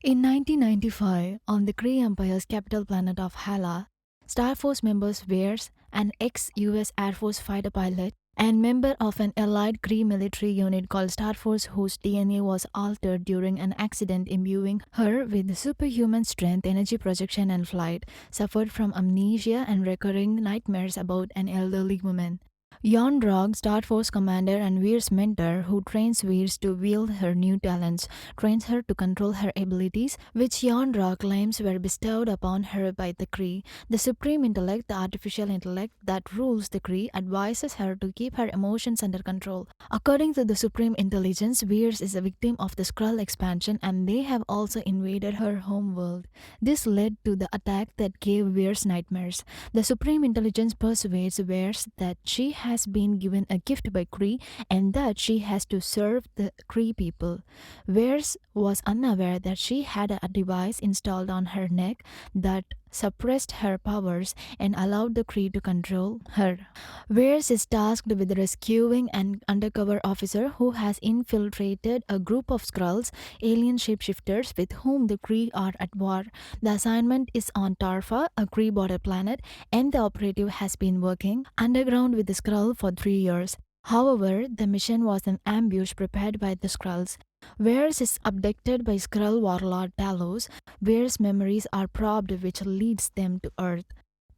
In 1995, on the Kree Empire's capital planet of Hala, Star Force members Weirs, an ex-US Air Force fighter pilot and member of an allied Kree military unit called Star Force whose DNA was altered during an accident imbuing her with superhuman strength, energy projection and flight, suffered from amnesia and recurring nightmares about an elderly woman. Yonrog, Star Force commander and Veer's mentor, who trains Veers to wield her new talents, trains her to control her abilities, which Yonrog claims were bestowed upon her by the Kree. The supreme intellect, the artificial intellect that rules the Kree, advises her to keep her emotions under control. According to the supreme intelligence, Veers is a victim of the Skrull expansion and they have also invaded her home world. This led to the attack that gave Veers nightmares. The supreme intelligence persuades Veers that she has been given a gift by Kree and that she has to serve the Kree people. Veers was unaware that she had a device installed on her neck that suppressed her powers and allowed the Kree to control her. Veers is tasked with rescuing an undercover officer who has infiltrated a group of Skrulls, alien shapeshifters with whom the Kree are at war. The assignment is on Tarfa, a Kree border planet, and the operative has been working underground with the Skrull for 3 years. However, the mission was an ambush prepared by the Skrulls. Veers is abducted by Skrull warlord Talos. Veers' memories are probed, which leads them to Earth.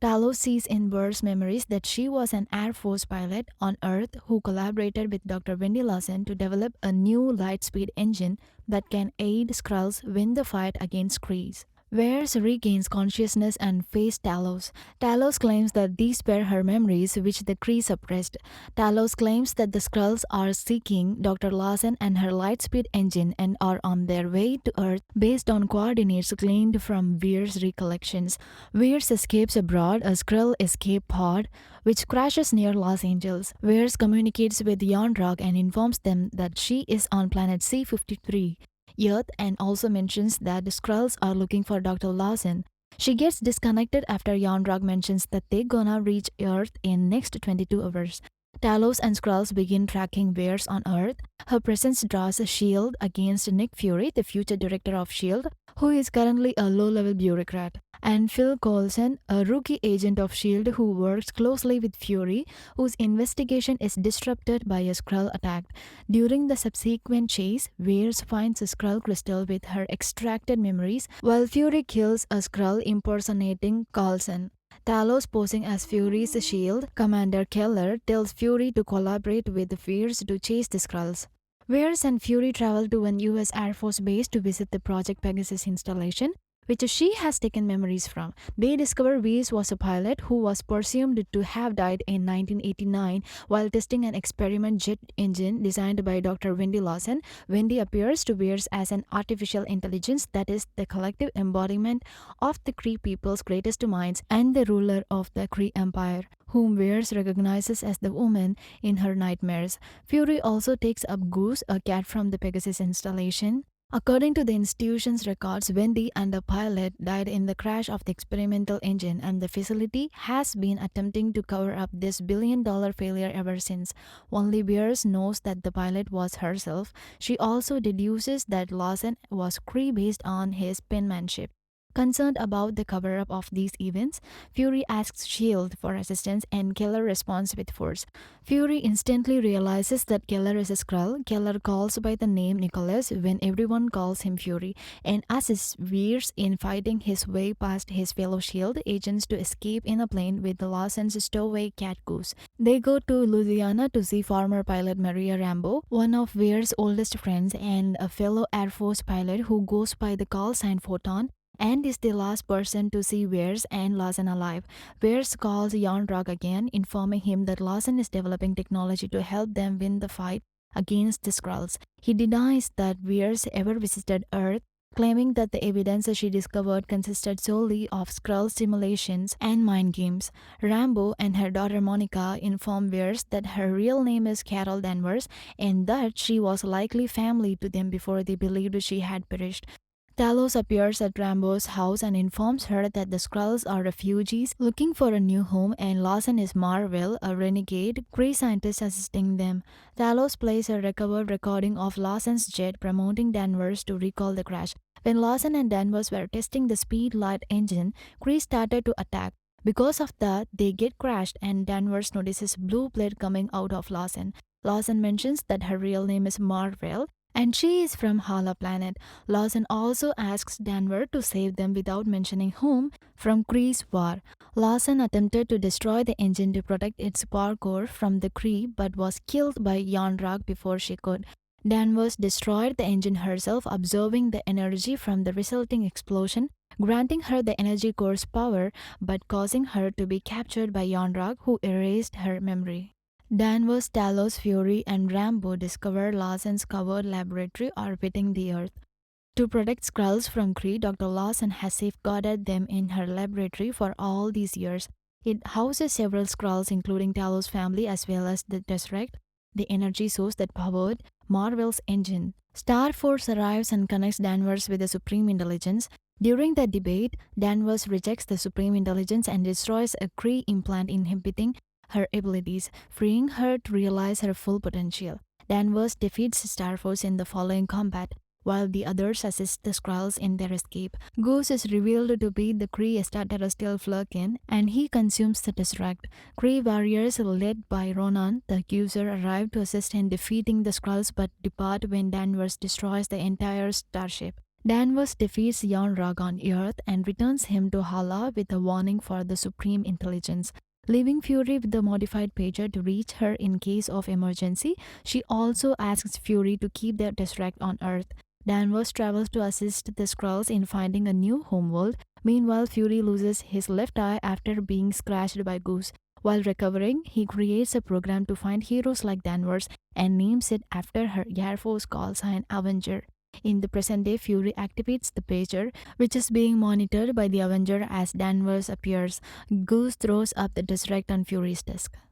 Talos sees in Veers' memories that she was an Air Force pilot on Earth who collaborated with Dr. Wendy Lawson to develop a new light-speed engine that can aid Skrulls win the fight against Krees. Veers regains consciousness and faces Talos. Talos claims that these were her memories which the Kree suppressed. Talos claims that the Skrulls are seeking Dr. Lawson and her lightspeed engine and are on their way to Earth based on coordinates gleaned from Veers' recollections. Veers escapes abroad a Skrull escape pod which crashes near Los Angeles. Veers communicates with Yonrog and informs them that she is on planet C-53. Earth and also mentions that the Skrulls are looking for Dr. Lawson. She gets disconnected after Yonrog mentions that they gonna reach Earth in next 22 hours. Talos and Skrulls begin tracking Veers on Earth. Her presence draws a shield against Nick Fury, the future director of SHIELD, who is currently a low-level bureaucrat, and Phil Coulson, a rookie agent of SHIELD who works closely with Fury, whose investigation is disrupted by a Skrull attack. During the subsequent chase, Veers finds a Skrull crystal with her extracted memories, while Fury kills a Skrull impersonating Coulson. Talos, posing as Fury's shield, Commander Keller tells Fury to collaborate with Veers to chase the Skrulls. Veers and Fury travel to an US Air Force base to visit the Project Pegasus installation, which she has taken memories from. They discover Veers was a pilot who was presumed to have died in 1989 while testing an experiment jet engine designed by Dr. Wendy Lawson. Wendy appears to Veers as an artificial intelligence that is the collective embodiment of the Kree people's greatest minds and the ruler of the Kree Empire, whom Veers recognizes as the woman in her nightmares. Fury also takes up Goose, a cat from the Pegasus installation. According to the institution's records, Wendy and the pilot died in the crash of the experimental engine, and the facility has been attempting to cover up this billion-dollar failure ever since. Only Beers knows that the pilot was herself. She also deduces that Lawson was Kree based on his penmanship. Concerned about the cover up of these events, Fury asks SHIELD for assistance and Keller responds with force. Fury instantly realizes that Keller is a Skrull. Keller calls by the name Nicholas when everyone calls him Fury and assists Veers in fighting his way past his fellow SHIELD agents to escape in a plane with Lawson's stowaway cat Goose. They go to Louisiana to see former pilot Maria Rambo, one of Veers' oldest friends and a fellow Air Force pilot who goes by the call sign Photon and is the last person to see Veers and Lawson alive. Veers calls Yonrog again, informing him that Lawson is developing technology to help them win the fight against the Skrulls. He denies that Veers ever visited Earth, claiming that the evidence she discovered consisted solely of Skrull simulations and mind games. Rambo and her daughter Monica inform Veers that her real name is Carol Danvers and that she was likely family to them before they believed she had perished. Talos appears at Rambo's house and informs her that the Skrulls are refugees looking for a new home and Lawson is Marvel, a renegade Kree scientist assisting them. Talos plays a recovered recording of Lawson's jet promoting Danvers to recall the crash. When Lawson and Danvers were testing the speed light engine, Kree started to attack. Because of that, they get crashed and Danvers notices blue blood coming out of Lawson. Lawson mentions that her real name is Marvel and she is from Hala planet. Lawson also asks Danvers to save them without mentioning whom from Kree's war. Lawson attempted to destroy the engine to protect its power core from the Kree but was killed by Yonrak before she could. Danvers destroyed the engine herself, absorbing the energy from the resulting explosion, granting her the energy core's power but causing her to be captured by Yonrak, who erased her memory. Danvers, Talos, Fury, and Rambo discover Lawson's covered laboratory orbiting the Earth. To protect Skrulls from Kree, Dr. Lawson has safeguarded them in her laboratory for all these years. It houses several Skrulls, including Talos' family as well as the Tesseract, the energy source that powered Marvel's engine. Star Force arrives and connects Danvers with the Supreme Intelligence. During the debate, Danvers rejects the Supreme Intelligence and destroys a Kree implant inhibiting her abilities, freeing her to realize her full potential. Danvers defeats Star Force in the following combat, while the others assist the Skrulls in their escape. Goose is revealed to be the Kree extraterrestrial Flurkin, and he consumes the Tesseract. Kree warriors led by Ronan, the Accuser, arrive to assist in defeating the Skrulls but depart when Danvers destroys the entire starship. Danvers defeats Yon-Rog on Earth and returns him to Hala with a warning for the Supreme Intelligence. Leaving Fury with the modified pager to reach her in case of emergency, she also asks Fury to keep their Tesseract on Earth. Danvers travels to assist the Skrulls in finding a new homeworld. Meanwhile, Fury loses his left eye after being scratched by Goose. While recovering, he creates a program to find heroes like Danvers and names it after her Air Force call sign Avenger. In the present day, Fury activates the pager, which is being monitored by the Avenger as Danvers appears. Goose throws up the Tesseract on Fury's desk.